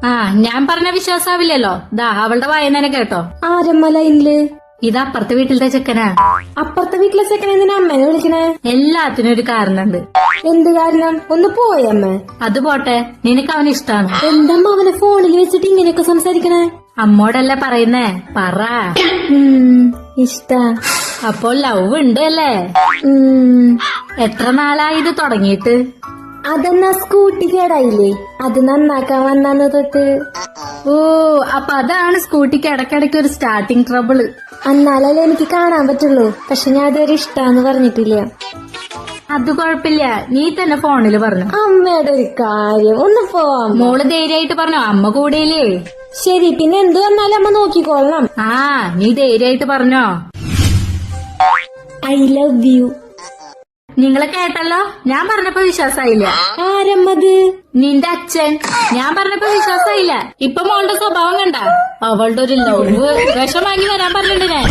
ആ ഞാൻ പറഞ്ഞ വിശ്വാസാവില്ലല്ലോ. ദാ അവളുടെ വായന കേട്ടോ. ആരമ്മ ലൈനില്? ഇത് അപ്പുറത്തെ വീട്ടിലത്തെ ചെക്കനാ. അപ്പുറത്തെ വീട്ടിലെ ചെക്കനെ എന്തിനാ അമ്മേനെ വിളിക്കണേ? എല്ലാത്തിനും ഒരു കാരണമുണ്ട്. എന്ത് കാരണം? ഒന്ന് പോയമ്മ. അത് പോട്ടെ, നിനക്ക് അവന് ഇഷ്ടാണ്. എന്തമ്മ അവനെ ഫോണിൽ വെച്ചിട്ട് ഇങ്ങനെയൊക്കെ സംസാരിക്കണേ? അമ്മോടല്ലേ പറയുന്നേ, പറ. ഇഷ്ടാ. അപ്പോൾ ലവ് ഉണ്ട് അല്ലേ? എത്ര നാളായി ഇത് തുടങ്ങിയിട്ട്? അതെന്നാ സ്കൂട്ടി കേടായില്ലേ, അത് നന്നാക്കാൻ വന്നാന്ന് തൊട്ട്. ഓ, അപ്പൊ അതാണ് സ്കൂട്ടിക്ക് ഇടയ്ക്കിടയ്ക്ക് ഒരു സ്റ്റാർട്ടിങ് ട്രബിള്. എന്നാലല്ലേ എനിക്ക് കാണാൻ പറ്റുള്ളൂ. പക്ഷെ ഞാൻ ഇതുവരെ ഇഷ്ടാന്ന് പറഞ്ഞിട്ടില്ല. അത് കുഴപ്പമില്ല, നീ തന്നെ ഫോണില് പറഞ്ഞു. അമ്മയുടെ ഒരു കാര്യം, ഒന്ന് പോവാം. മോള് ധൈര്യമായിട്ട് പറഞ്ഞോ, അമ്മ കൂടെയില്ലേ? ശരി, പിന്നെ എന്ത് വന്നാലും അമ്മ നോക്കിക്കോളണം. ആ, നീ ധൈര്യമായിട്ട് പറഞ്ഞോ. I love you. നിങ്ങളെ കേട്ടല്ലോ, ഞാൻ പറഞ്ഞപ്പോ വിശ്വാസായില്ല. ആരമ്മത്? നിന്റെ അച്ഛൻ. ഞാൻ പറഞ്ഞപ്പോ വിശ്വാസായില്ല. ഇപ്പൊ മോളുടെ സ്വഭാവം കണ്ട. അവളുടെ ഒരു ലവ് വിഷം വാങ്ങി വരാൻ പറഞ്ഞിട്ടുണ്ട് ഞാൻ.